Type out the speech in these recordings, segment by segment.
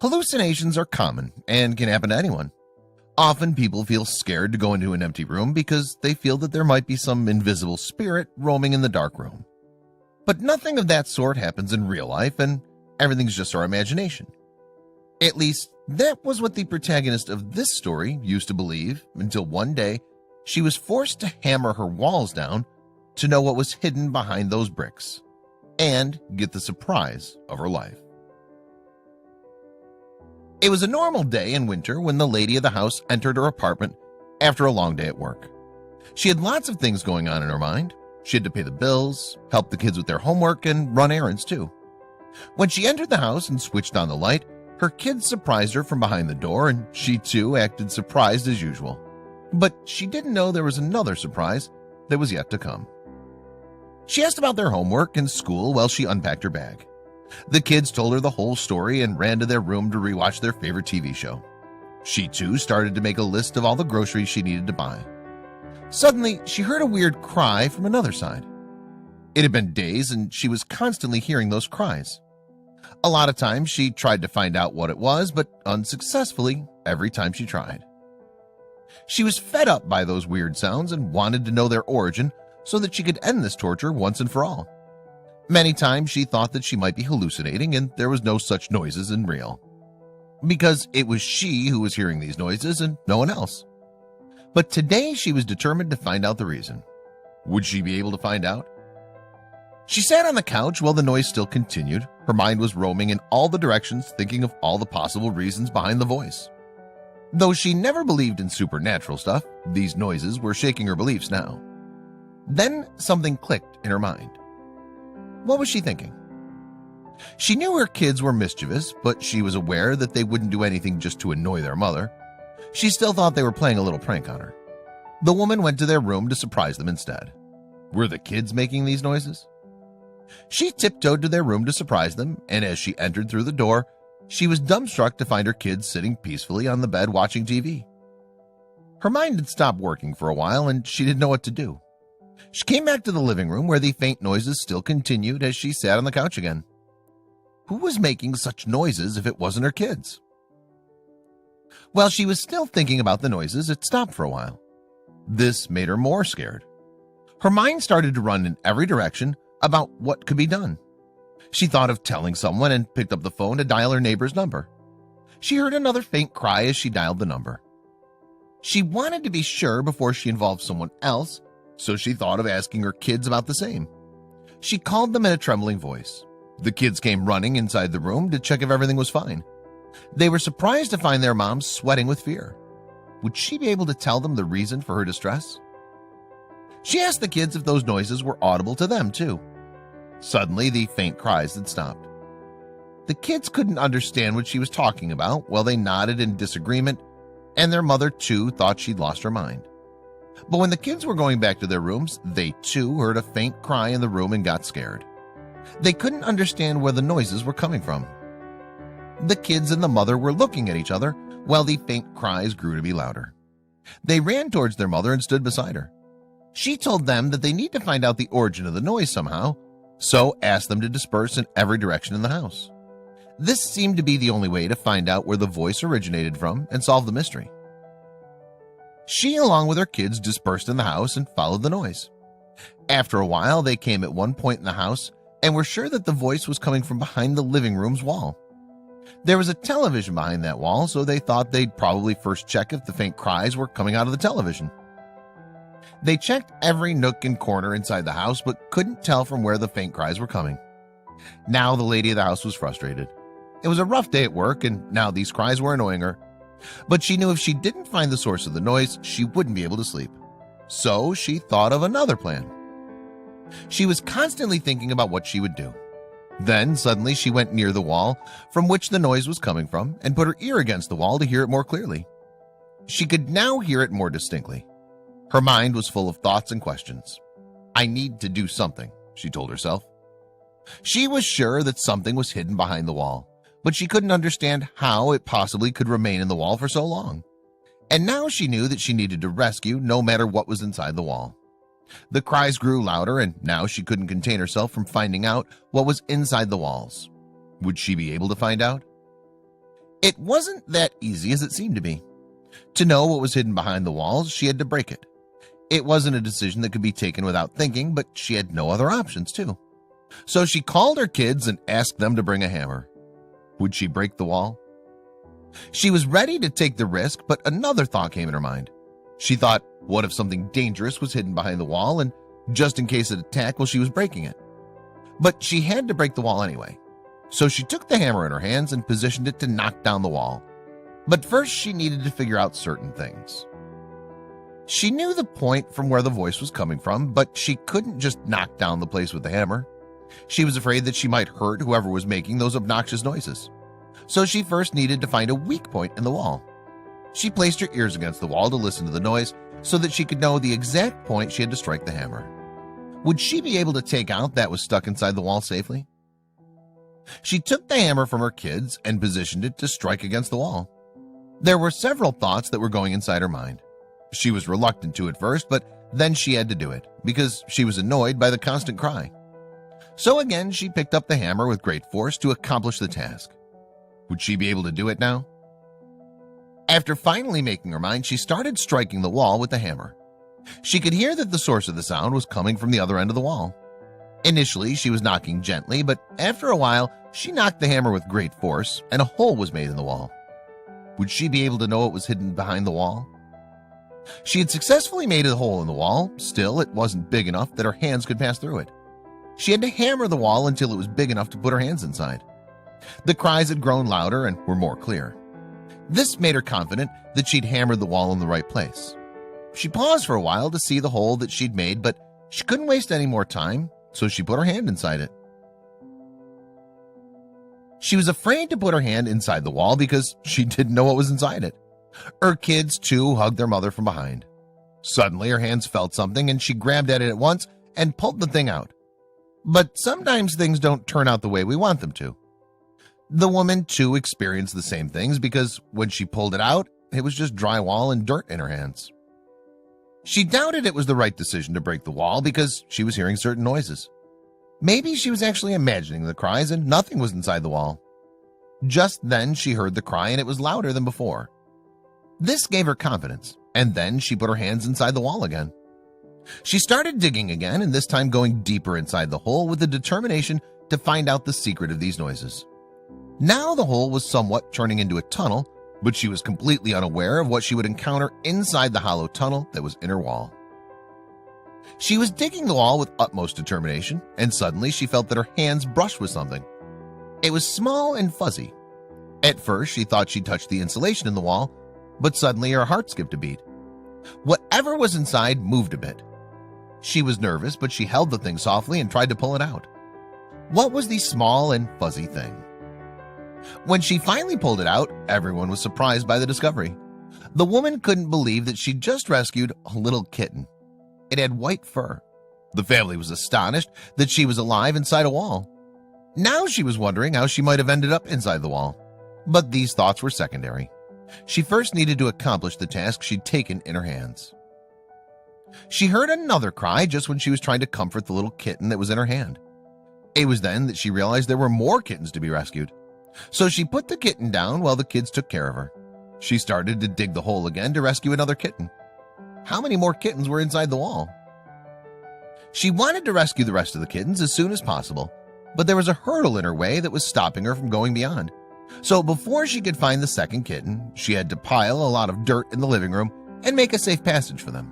Hallucinations are common and can happen to anyone. Often people feel scared to go into an empty room because they feel that there might be some invisible spirit roaming in the dark room. But nothing of that sort happens in real life, and everything's just our imagination. At least, that was what the protagonist of this story used to believe until one day she was forced to hammer her walls down to know what was hidden behind those bricks and get the surprise of her life. It was a normal day in winter when the lady of the house entered her apartment after a long day at work. She had lots of things going on in her mind. She had to pay the bills, help the kids with their homework, and run errands too. When she entered the house and switched on the light, her kids surprised her from behind the door, and she too acted surprised as usual. But she didn't know there was another surprise that was yet to come. She asked about their homework and school while she unpacked her bag. The kids told her the whole story and ran to their room to rewatch their favorite TV show. She too started to make a list of all the groceries she needed to buy. Suddenly, she heard a weird cry from another side. It had been days, and she was constantly hearing those cries. A lot of times, she tried to find out what it was, but unsuccessfully every time she tried. She was fed up by those weird sounds and wanted to know their origin so that she could end this torture once and for all. Many times she thought that she might be hallucinating and there was no such noises in real, because it was she who was hearing these noises and no one else. But today she was determined to find out the reason. Would she be able to find out? She sat on the couch while the noise still continued. Her mind was roaming in all the directions, thinking of all the possible reasons behind the voice. Though she never believed in supernatural stuff, these noises were shaking her beliefs now. Then something clicked in her mind. What was she thinking? She knew her kids were mischievous, but she was aware that they wouldn't do anything just to annoy their mother. She still thought they were playing a little prank on her. The woman went to their room to surprise them instead. Were the kids making these noises? She tiptoed to their room to surprise them, and as she entered through the door, she was dumbstruck to find her kids sitting peacefully on the bed watching TV. Her mind had stopped working for a while, and she didn't know what to do. She came back to the living room where the faint noises still continued as she sat on the couch again. Who was making such noises if it wasn't her kids? While she was still thinking about the noises, it stopped for a while. This made her more scared. Her mind started to run in every direction about what could be done. She thought of telling someone and picked up the phone to dial her neighbor's number. She heard another faint cry as she dialed the number. She wanted to be sure before she involved someone else, so she thought of asking her kids about the same. She called them in a trembling voice. The kids came running inside the room to check if everything was fine. They were surprised to find their mom sweating with fear. Would she be able to tell them the reason for her distress? She asked the kids if those noises were audible to them too. Suddenly, the faint cries had stopped. The kids couldn't understand what she was talking about while they nodded in disagreement, and their mother too thought she'd lost her mind. But when the kids were going back to their rooms, they too heard a faint cry in the room and got scared. They couldn't understand where the noises were coming from. The kids and the mother were looking at each other while the faint cries grew to be louder. They ran towards their mother and stood beside her. She told them that they need to find out the origin of the noise somehow, so asked them to disperse in every direction in the house. This seemed to be the only way to find out where the voice originated from and solve the mystery. She, along with her kids, dispersed in the house and followed the noise. After a while, they came at one point in the house and were sure that the voice was coming from behind the living room's wall. There was a television behind that wall, so they thought they'd probably first check if the faint cries were coming out of the television. They checked every nook and corner inside the house, but couldn't tell from where the faint cries were coming. Now the lady of the house was frustrated. It was a rough day at work, and now these cries were annoying her. But she knew if she didn't find the source of the noise, she wouldn't be able to sleep. So she thought of another plan. She was constantly thinking about what she would do. Then suddenly she went near the wall from which the noise was coming from and put her ear against the wall to hear it more clearly. She could now hear it more distinctly. Her mind was full of thoughts and questions. I need to do something, she told herself. She was sure that something was hidden behind the wall, but she couldn't understand how it possibly could remain in the wall for so long. And now she knew that she needed to rescue no matter what was inside the wall. The cries grew louder, and now she couldn't contain herself from finding out what was inside the walls. Would she be able to find out? It wasn't that easy as it seemed to be. To know what was hidden behind the walls, she had to break it. It wasn't a decision that could be taken without thinking, but she had no other options too. So she called her kids and asked them to bring a hammer. Would she break the wall? She was ready to take the risk, but another thought came in her mind. She thought, what if something dangerous was hidden behind the wall, and just in case it attacked while she was breaking it? But she had to break the wall anyway. So she took the hammer in her hands and positioned it to knock down the wall. But first she needed to figure out certain things. She knew the point from where the voice was coming from, but she couldn't just knock down the place with the hammer. She was afraid that she might hurt whoever was making those obnoxious noises. So she first needed to find a weak point in the wall. She placed her ears against the wall to listen to the noise so that she could know the exact point she had to strike the hammer. Would she be able to take out that was stuck inside the wall safely? She took the hammer from her kids and positioned it to strike against the wall. There were several thoughts that were going inside her mind. She was reluctant to at first, but then she had to do it because she was annoyed by the constant cry. So again, she picked up the hammer with great force to accomplish the task. Would she be able to do it now? After finally making her mind, she started striking the wall with the hammer. She could hear that the source of the sound was coming from the other end of the wall. Initially, she was knocking gently, but after a while, she knocked the hammer with great force, and a hole was made in the wall. Would she be able to know what was hidden behind the wall? She had successfully made a hole in the wall. Still, it wasn't big enough that her hands could pass through it. She had to hammer the wall until it was big enough to put her hands inside. The cries had grown louder and were more clear. This made her confident that she'd hammered the wall in the right place. She paused for a while to see the hole that she'd made, but she couldn't waste any more time, so she put her hand inside it. She was afraid to put her hand inside the wall because she didn't know what was inside it. Her kids, too, hugged their mother from behind. Suddenly, her hands felt something, and she grabbed at it at once and pulled the thing out. But sometimes things don't turn out the way we want them to. The woman, too, experienced the same things because when she pulled it out, it was just drywall and dirt in her hands. She doubted it was the right decision to break the wall because she was hearing certain noises. Maybe she was actually imagining the cries and nothing was inside the wall. Just then, she heard the cry and it was louder than before. This gave her confidence, and then she put her hands inside the wall again. She started digging again, and this time going deeper inside the hole with the determination to find out the secret of these noises. Now the hole was somewhat turning into a tunnel, but she was completely unaware of what she would encounter inside the hollow tunnel that was in her wall. She was digging the wall with utmost determination, and suddenly she felt that her hands brushed with something. It was small and fuzzy. At first, she thought she touched the insulation in the wall, but suddenly her heart skipped a beat. Whatever was inside moved a bit. She was nervous, but she held the thing softly and tried to pull it out. What was the small and fuzzy thing? When she finally pulled it out, everyone was surprised by the discovery. The woman couldn't believe that she'd just rescued a little kitten. It had white fur. The family was astonished that she was alive inside a wall. Now she was wondering how she might have ended up inside the wall. But these thoughts were secondary. She first needed to accomplish the task she'd taken in her hands. She heard another cry just when she was trying to comfort the little kitten that was in her hand. It was then that she realized there were more kittens to be rescued. So she put the kitten down while the kids took care of her. She started to dig the hole again to rescue another kitten. How many more kittens were inside the wall? She wanted to rescue the rest of the kittens as soon as possible, but there was a hurdle in her way that was stopping her from going beyond. So before she could find the second kitten, she had to pile a lot of dirt in the living room and make a safe passage for them.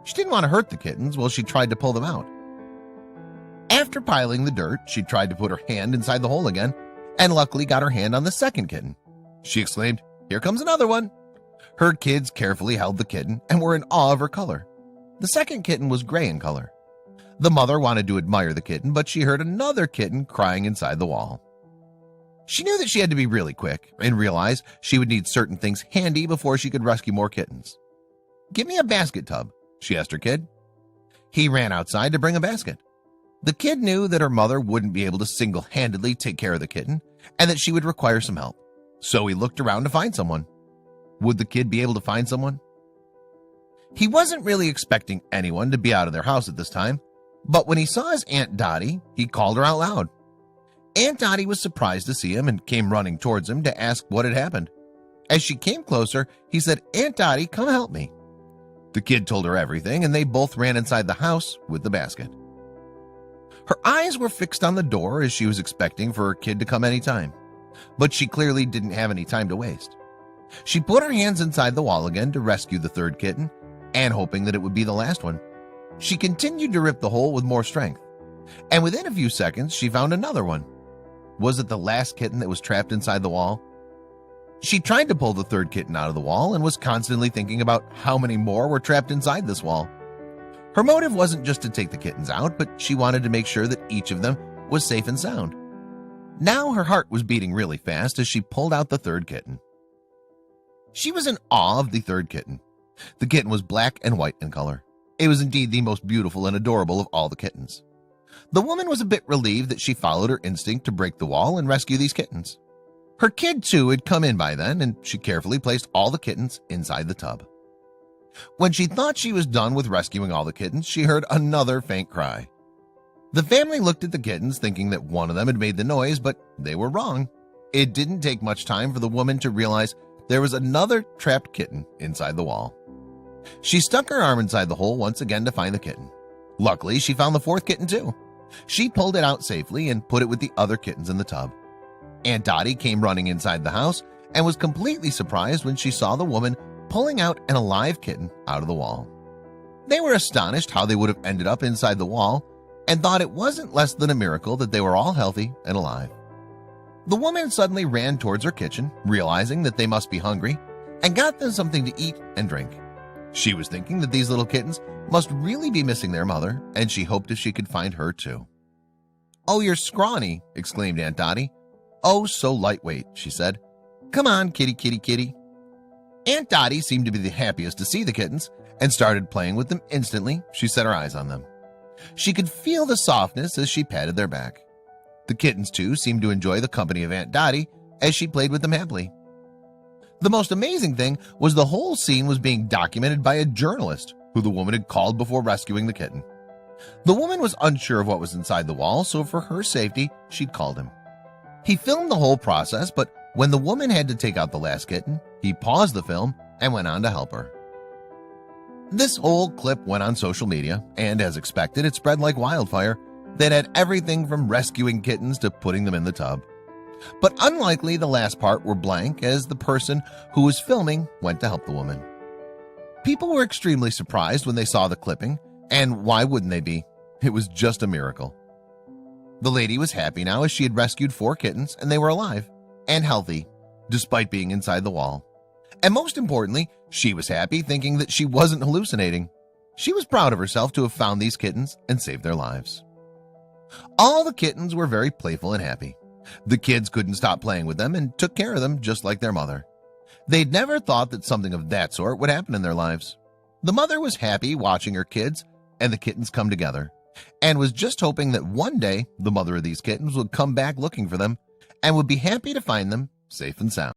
She didn't want to hurt the kittens while she tried to pull them out. After piling the dirt, she tried to put her hand inside the hole again, and luckily got her hand on the second kitten. She exclaimed, "Here comes another one." Her kids carefully held the kitten and were in awe of her color. The second kitten was gray in color. The mother wanted to admire the kitten, but she heard another kitten crying inside the wall. She knew that she had to be really quick and realized she would need certain things handy before she could rescue more kittens. "Give me a basket tub," she asked her kid. He ran outside to bring a basket. The kid knew that her mother wouldn't be able to single-handedly take care of the kitten and that she would require some help. So he looked around to find someone. Would the kid be able to find someone? He wasn't really expecting anyone to be out of their house at this time, but when he saw his Aunt Dottie, he called her out loud. Aunt Dottie was surprised to see him and came running towards him to ask what had happened. As she came closer, he said, "Aunt Dottie, come help me." The kid told her everything, and they both ran inside the house with the basket. Her eyes were fixed on the door as she was expecting for her kid to come anytime, but she clearly didn't have any time to waste. She put her hands inside the wall again to rescue the third kitten, and hoping that it would be the last one, she continued to rip the hole with more strength, and within a few seconds she found another one. Was it the last kitten that was trapped inside the wall? She tried to pull the third kitten out of the wall and was constantly thinking about how many more were trapped inside this wall. Her motive wasn't just to take the kittens out, but she wanted to make sure that each of them was safe and sound. Now her heart was beating really fast as she pulled out the third kitten. She was in awe of the third kitten. The kitten was black and white in color. It was indeed the most beautiful and adorable of all the kittens. The woman was a bit relieved that she followed her instinct to break the wall and rescue these kittens. Her kid too had come in by then, and she carefully placed all the kittens inside the tub. When she thought she was done with rescuing all the kittens, she heard another faint cry. The family looked at the kittens thinking that one of them had made the noise, but they were wrong. It didn't take much time for the woman to realize there was another trapped kitten inside the wall. She stuck her arm inside the hole once again to find the kitten. Luckily, she found the fourth kitten too. She pulled it out safely and put it with the other kittens in the tub. Aunt Dottie came running inside the house and was completely surprised when she saw the woman pulling out an alive kitten out of the wall. They were astonished how they would have ended up inside the wall and thought it wasn't less than a miracle that they were all healthy and alive. The woman suddenly ran towards her kitchen, realizing that they must be hungry, and got them something to eat and drink. She was thinking that these little kittens must really be missing their mother, and she hoped if she could find her too. "Oh, you're scrawny," exclaimed Aunt Dottie. "Oh, so lightweight," she said. "Come on, kitty, kitty, kitty." Aunt Dottie seemed to be the happiest to see the kittens and started playing with them instantly she set her eyes on them. She could feel the softness as she patted their back. The kittens, too, seemed to enjoy the company of Aunt Dottie as she played with them happily. The most amazing thing was the whole scene was being documented by a journalist who the woman had called before rescuing the kitten. The woman was unsure of what was inside the wall, so for her safety, she'd called him. He filmed the whole process, but when the woman had to take out the last kitten, he paused the film and went on to help her. This whole clip went on social media, and as expected, it spread like wildfire. That had everything from rescuing kittens to putting them in the tub. But unlikely, the last part were blank as the person who was filming went to help the woman. People were extremely surprised when they saw the clipping, and why wouldn't they be? It was just a miracle. The lady was happy now as she had rescued 4 kittens and they were alive and healthy despite being inside the wall. And most importantly, she was happy thinking that she wasn't hallucinating. She was proud of herself to have found these kittens and saved their lives. All the kittens were very playful and happy. The kids couldn't stop playing with them and took care of them just like their mother. They'd never thought that something of that sort would happen in their lives. The mother was happy watching her kids and the kittens come together, and was just hoping that one day the mother of these kittens would come back looking for them and would be happy to find them safe and sound.